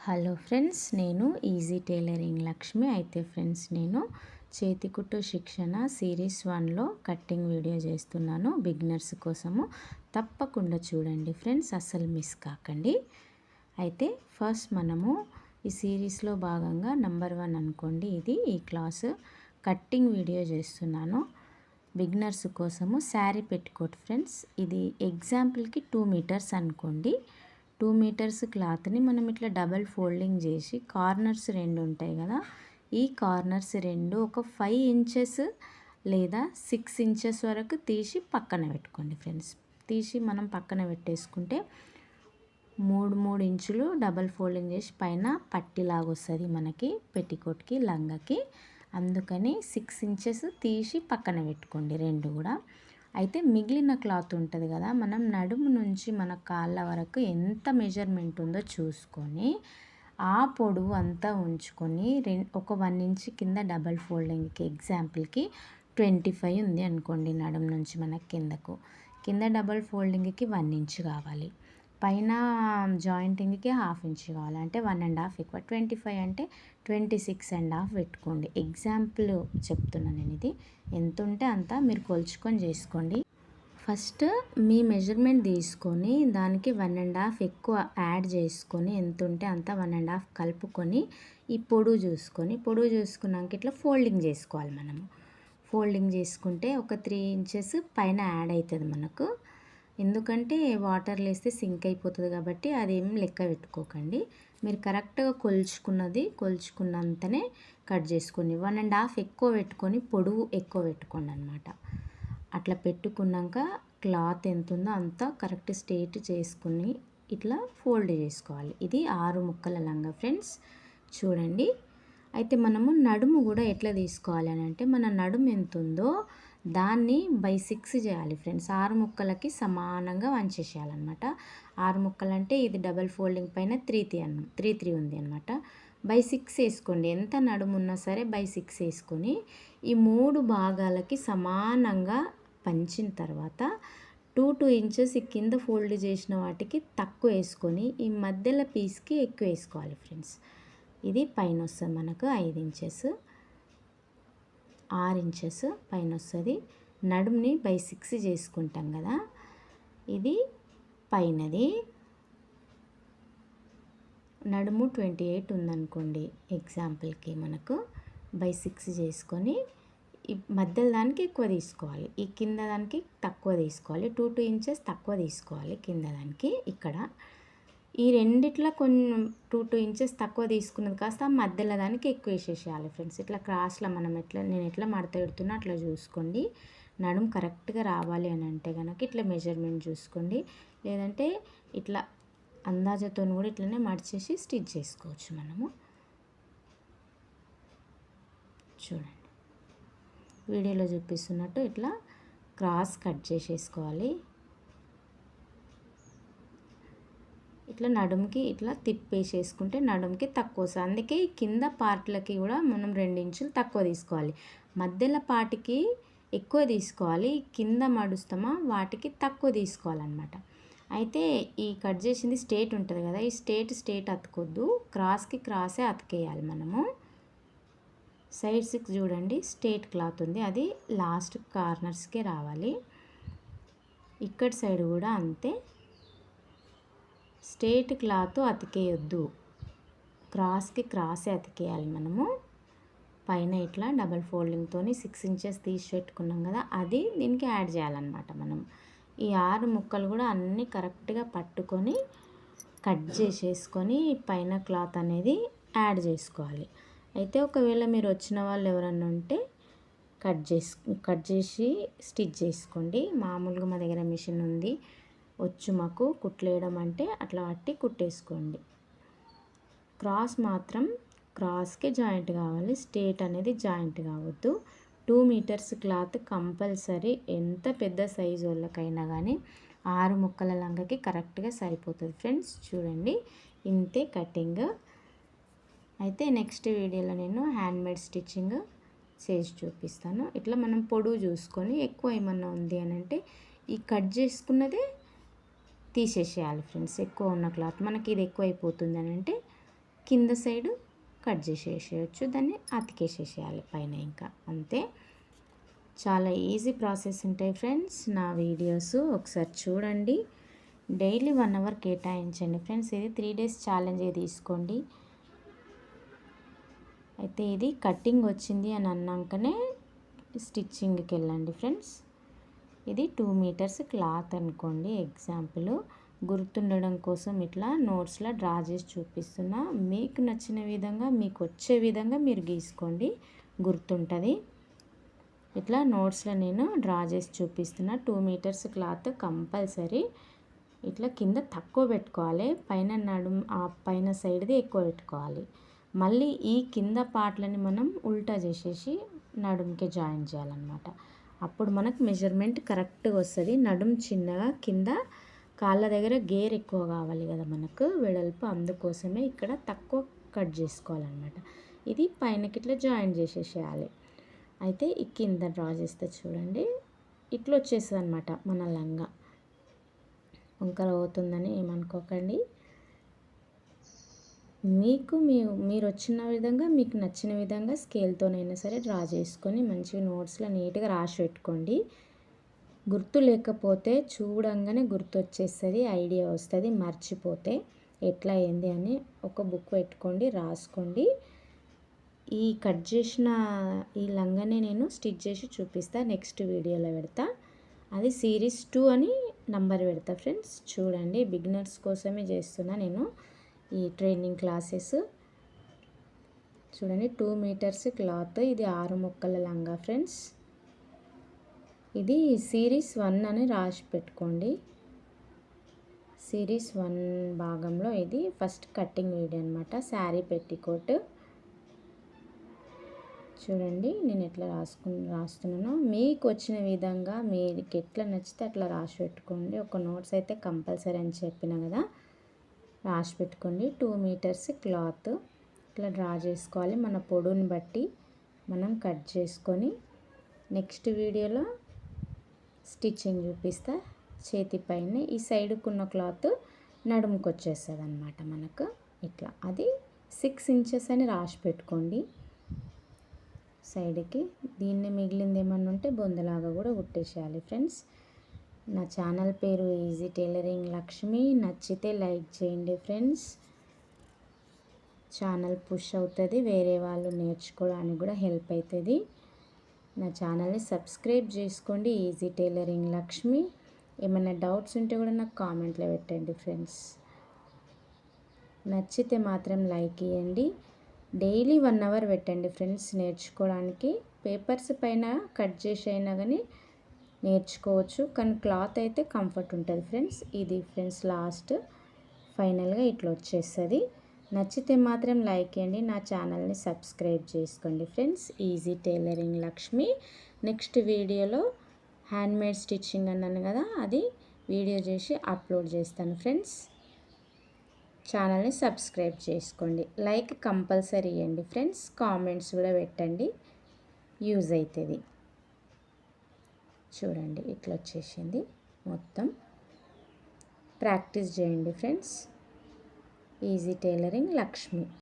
Hello friends, నేను easy tailoring Lakshmi. అయితే friends, నేను చేతికుట్టు శిక్షణ సిరీస్ 1లో కట్టింగ్ వీడియో చేస్తున్నాను బిగినర్స్ కోసము. తప్పకుండా చూడండి ఫ్రెండ్స్, అస్సలు మిస్ కాకండి. అయితే ఫస్ట్ మనము ఈ సిరీస్లో భాగంగా నెంబర్ 1 అనుకోండి, ఈ క్లాసు కట్టింగ్ వీడియో చేస్తున్నాను బిగినర్స్ కోసము. శారీ పెట్టుకోట్ ఫ్రెండ్స్, ఇది ఎగ్జాంపుల్కి 2 మీటర్స్ అనుకోండి. 2 మీటర్స్ క్లాత్ని మనం ఇట్లా డబల్ ఫోల్డింగ్ చేసి కార్నర్స్ 2 ఉంటాయి కదా, ఈ కార్నర్స్ 2 ఒక 5 ఇంచెస్ లేదా 6 ఇంచెస్ వరకు తీసి పక్కన పెట్టుకోండి ఫ్రెండ్స్. తీసి మనం పక్కన పెట్టేసుకుంటే 3 ఇంచులు డబల్ ఫోల్డింగ్ చేసి పైన పట్టిలాగా వస్తుంది మనకి పెట్టికోట్కి, లంగకి. అందుకని 6 ఇంచెస్ తీసి పక్కన పెట్టుకోండి 2 కూడా. అయితే మిగిలిన క్లాత్ ఉంటుంది కదా, మనం నడుము నుంచి మన కాళ్ళ వరకు ఎంత మెజర్మెంట్ ఉందో చూసుకొని ఆ పొడవు అంతా ఉంచుకొని ఒక 1 ఇంచ్ కింద డబల్ ఫోల్డింగ్కి, ఎగ్జాంపుల్కి 25 ఉంది అనుకోండి, నడుము నుంచి మనకి కింద డబల్ ఫోల్డింగ్కి 1 ఇంచ్ కావాలి, పైన జాయింటింగ్కి 1/2 ఇంచ్ కావాలి, అంటే 1.5 ఎక్కువ. 25 అంటే 26.5 పెట్టుకోండి. ఎగ్జాంపుల్ చెప్తున్నాను నేను, ఇది ఎంత ఉంటే అంత మీరు కొలుచుకొని చేసుకోండి. ఫస్ట్ మీ మెజర్మెంట్ తీసుకొని దానికి 1.5 ఎక్కువ యాడ్ చేసుకొని, ఎంత ఉంటే అంత 1.5 కలుపుకొని ఈ పొడవు చూసుకున్నాక ఇట్లా ఫోల్డింగ్ చేసుకోవాలి. మనము ఫోల్డింగ్ చేసుకుంటే ఒక 3 ఇంచెస్ పైన యాడ్ అవుతుంది మనకు. ఎందుకంటే వాటర్లో వేస్తే సింక్ అయిపోతుంది కాబట్టి అదేం లెక్క పెట్టుకోకండి. మీరు కరెక్ట్గా కొలుచుకున్నంతనే కట్ చేసుకొని 1.5 ఎక్కువ పెట్టుకొని పొడవు ఎక్కువ పెట్టుకోండి అనమాట. అట్లా పెట్టుకున్నాక క్లాత్ ఎంత ఉందో అంతా కరెక్ట్ స్ట్రేట్ చేసుకుని ఇట్లా ఫోల్డ్ చేసుకోవాలి. ఇది 6 ముక్కల లంగా ఫ్రెండ్స్, చూడండి. అయితే మనము నడుము కూడా ఎట్లా తీసుకోవాలి అని అంటే, మన నడుము ఎంత ఉందో దాన్ని బై 6 చేయాలి ఫ్రెండ్స్. 6 ముక్కలకి సమానంగా వంచేసేయాలన్నమాట. 6 ముక్కలు అంటే ఇది డబల్ ఫోల్డింగ్ పైన 3 ఉంది అనమాట. బై 6 వేసుకోండి. ఎంత నడుము ఉన్నా సరే బై 6 వేసుకొని ఈ 3 భాగాలకి సమానంగా పంచిన తర్వాత 2 ఇంచెస్ ఈ కింద ఫోల్డ్ చేసిన వాటికి తక్కువ వేసుకొని ఈ మధ్యలో పీస్కి ఎక్కువ వేసుకోవాలి ఫ్రెండ్స్. ఇది పైన వస్తుంది మనకు 5 ఇంచెస్, 6 ఇంచెస్ పైన వస్తుంది. నడుముని బై 6 చేసుకుంటాం కదా, ఇది పైనది. నడుము 28 ఉందనుకోండి, ఎగ్జాంపుల్కి మనకు బై 6 చేసుకొని ఈ మధ్యలో దానికి ఎక్కువ తీసుకోవాలి, ఈ కింద దానికి తక్కువ తీసుకోవాలి. 2 ఇంచెస్ తక్కువ తీసుకోవాలి కింద దానికి. ఇక్కడ ఈ రెండిట్లో కొన్ని 2 ఇంచెస్ తక్కువ తీసుకున్నది కాస్త మధ్యలో దానికి ఎక్కువ వేసేసేయాలి ఫ్రెండ్స్. ఇట్లా క్రాస్లో నేను ఎట్లా మడత పెడుతున్నా అట్లా చూసుకోండి. నడుము కరెక్ట్గా రావాలి అని అంటే కనుక ఇట్లా మెజర్మెంట్ చూసుకోండి. లేదంటే ఇట్లా అందాజతో కూడా ఇట్లనే మడిచేసి స్టిచ్ చేసుకోవచ్చు మనము. చూడండి, వీడియోలో చూపిస్తున్నట్టు ఇట్లా క్రాస్ కట్ చేసేసుకోవాలి. ఇట్లా నడుముకి ఇట్లా తిప్పేసేసుకుంటే నడుముకి తక్కువ వస్తుంది. అందుకే కింద పార్ట్లకి కూడా మనం 2 ఇంచులు తక్కువ తీసుకోవాలి. మధ్యలో పార్ట్కి ఎక్కువ తీసుకోవాలి, కింద మడుస్తామా వాటికి తక్కువ తీసుకోవాలన్నమాట. అయితే ఈ కట్ చేసింది స్ట్రేట్ ఉంటుంది కదా, ఈ స్ట్రేట్ అతుకొద్దు, క్రాస్కి క్రాసే అతికేయాలి మనము. సైడ్స్కి చూడండి స్ట్రేట్ క్లాత్ ఉంది, అది లాస్ట్ కార్నర్స్కే రావాలి. ఇక్కడ సైడ్ కూడా అంతే, స్ట్రేట్ క్లాత్ అతికేయొద్దు, క్రాస్కి క్రాసే అతికేయాలి మనము. పైన ఇట్లా డబల్ ఫోల్డింగ్తో 6 ఇంచెస్ తీసి పెట్టుకున్నాం కదా, అది దీనికి యాడ్ చేయాలన్నమాట మనం. ఈ 6 ముక్కలు కూడా అన్నీ కరెక్ట్గా పట్టుకొని కట్ చేసేసుకొని పైన క్లాత్ అనేది యాడ్ చేసుకోవాలి. అయితే ఒకవేళ మీరు వచ్చిన వాళ్ళు ఎవరన్నా ఉంటే కట్ చేసి స్టిచ్ చేసుకోండి. మామూలుగా మా దగ్గర మిషన్ ఉంది, వచ్చు మాకు కుట్లేయడం అంటే అట్లా పట్టి కుట్టేసుకోండి. క్రాస్ మాత్రం క్రాస్కి జాయింట్ కావాలి, స్ట్రేట్ అనేది జాయింట్ కావద్దు. 2 మీటర్స్ క్లాత్ కంపల్సరీ, ఎంత పెద్ద సైజు వాళ్ళకైనా కానీ 6 ముక్కల లంగకి కరెక్ట్గా సరిపోతుంది ఫ్రెండ్స్. చూడండి, ఇంతే కటింగ్. అయితే నెక్స్ట్ వీడియోలో నేను హ్యాండ్మేడ్ స్టిచ్చింగ్ చేసి చూపిస్తాను. ఇట్లా మనం పొడవు చూసుకొని ఎక్కువ ఏమన్నా ఉంది అని అంటే ఈ కట్ చేసుకున్నదే తీసేసేయాలి ఫ్రెండ్స్. ఎక్కువ ఉన్న క్లాత్ మనకి ఇది ఎక్కువ అయిపోతుంది అని అంటే కింద సైడు కట్ చేసేసేయచ్చు, దాన్ని అతికేసేసేయాలి పైన. ఇంకా అంతే, చాలా ఈజీ ప్రాసెస్ ఉంటాయి ఫ్రెండ్స్. నా వీడియోస్ ఒకసారి చూడండి, డైలీ 1 అవర్ కేటాయించండి ఫ్రెండ్స్. ఇది 3 డేస్ ఛాలెంజ్ తీసుకోండి. అయితే ఇది కటింగ్ వచ్చింది అని అన్నాకనే స్టిచ్చింగ్కి వెళ్ళండి ఫ్రెండ్స్. ఇది 2 మీటర్స్ క్లాత్ అనుకోండి, ఎగ్జాంపుల్ గుర్తుండడం కోసం ఇట్లా నోట్స్లో డ్రా చేసి చూపిస్తున్నా. మీకు నచ్చిన విధంగా, మీకు వచ్చే విధంగా మీరు గీసుకోండి, గుర్తుంటుంది. ఇట్లా నోట్స్లో నేను డ్రా చేసి చూపిస్తున్నా. 2 మీటర్స్ క్లాత్ కంపల్సరీ. ఇట్లా కింద తక్కువ పెట్టుకోవాలి, పైన ఆ పైన సైడ్ది ఎక్కువ పెట్టుకోవాలి. మళ్ళీ ఈ కింద పార్ట్లని మనం ఉల్టా చేసేసి నడుముకి జాయిన్ చేయాలన్నమాట. అప్పుడు మనకు మెజర్మెంట్ కరెక్ట్గా వస్తుంది. నడుము చిన్నగా, కింద కాళ్ళ దగ్గర గేర్ ఎక్కువ కావాలి కదా మనకు వెడల్పు, అందుకోసమే ఇక్కడ తక్కువ కట్ చేసుకోవాలన్నమాట. ఇది పైనకి ఇట్లా జాయిన్ చేసేసేయాలి. అయితే ఈ కింద డ్రా చేస్తే చూడండి, ఇట్లా వచ్చేస్తుంది అనమాట మన లంగా. వంకర అవుతుందని ఏమనుకోకండి. మీరు వచ్చిన విధంగా, మీకు నచ్చిన విధంగా స్కేల్తోనైనా సరే డ్రా చేసుకొని మంచిగా నోట్స్లో నీట్గా రాసి పెట్టుకోండి. గుర్తు లేకపోతే చూడంగానే గుర్తు వచ్చేస్తుంది, ఐడియా వస్తుంది. మర్చిపోతే ఎట్లా అయింది అని ఒక బుక్ పెట్టుకోండి, రాసుకోండి. ఈ కట్ చేసిన ఈ లంగానే నేను స్టిచ్ చేసి చూపిస్తాను, నెక్స్ట్ వీడియోలో పెడతా. అది సిరీస్ 2 అని నంబర్ పెడతా ఫ్రెండ్స్. చూడండి, బిగినర్స్ కోసమే చేస్తున్నా నేను ఈ ట్రైనింగ్ క్లాసెస్. చూడండి, 2 మీటర్స్ క్లాత్, ఇది 6 ముక్కల లంగా ఫ్రెండ్స్. ఇది సిరీస్ 1 అని రాసి పెట్టుకోండి. సిరీస్ 1 భాగంలో ఇది ఫస్ట్ కటింగ్ వీడియో అనమాట, శారీ పెట్టికోట్. చూడండి నేను ఎట్లా రాస్తున్నానో, మీకు వచ్చిన విధంగా మీకు ఎట్లా నచ్చితే అట్లా రాసి పెట్టుకోండి. ఒక నోట్స్ అయితే కంపల్సరీ అని చెప్పిన కదా, రాసి పెట్టుకోండి. 2 మీటర్స్ క్లాత్ ఇట్లా డ్రా చేసుకోవాలి. మన పొడవుని బట్టి మనం కట్ చేసుకొని నెక్స్ట్ వీడియోలో స్టిచ్చింగ్ చూపిస్తా. చేతి పైన ఈ సైడ్కున్న క్లాత్ నడుముకి వచ్చేస్తుంది అనమాట మనకు. ఇట్లా అది 6 ఇంచెస్ అని రాసి పెట్టుకోండి సైడ్కి. దీన్ని మిగిలింది ఏమన్నా ఉంటే బొందలాగా కూడా కుట్టేసేయాలి ఫ్రెండ్స్. నా ఛానల్ పేరు ఈజీ టైలరింగ్ లక్ష్మి. నచ్చితే లైక్ చేయండి ఫ్రెండ్స్, ఛానల్ పుష్ అవుతుంది, వేరే వాళ్ళు నేర్చుకోవడానికి కూడా హెల్ప్ అవుతుంది. నా ఛానల్ని సబ్స్క్రైబ్ చేసుకోండి, ఈజీ టైలరింగ్ లక్ష్మి. ఏమైనా డౌట్స్ ఉంటే కూడా నాకు కామెంట్లో పెట్టండి ఫ్రెండ్స్. నచ్చితే మాత్రం లైక్ ఇవ్వండి. డైలీ 1 అవర్ పెట్టండి ఫ్రెండ్స్ నేర్చుకోవడానికి. పేపర్స్ పైన కట్ చేసి అయినా కానీ నేర్చుకోవచ్చు, కానీ క్లాత్ అయితే కంఫర్ట్ ఉంటుంది ఫ్రెండ్స్. ఇది ఫ్రెండ్స్ లాస్ట్ ఫైనల్గా ఇట్లా వచ్చేస్తుంది. నచ్చితే మాత్రం లైక్ చేయండి, నా ఛానల్ని సబ్స్క్రైబ్ చేసుకోండి friends. Easy tailoring Lakshmi. Next వీడియోలో హ్యాండ్మేడ్ స్టిచ్చింగ్ అన్నాను కదా, అది వీడియో చేసి అప్లోడ్ చేస్తాను ఫ్రెండ్స్. ఛానల్ని సబ్స్క్రైబ్ చేసుకోండి, లైక్ కంపల్సరీ ఇవ్వండి ఫ్రెండ్స్, కామెంట్స్ కూడా పెట్టండి, యూజ్ అవుతుంది. చూడండి ఇట్లా వచ్చేసింది మొత్తం. ప్రాక్టీస్ చేయండి ఫ్రెండ్స్. Easy tailoring Lakshmi.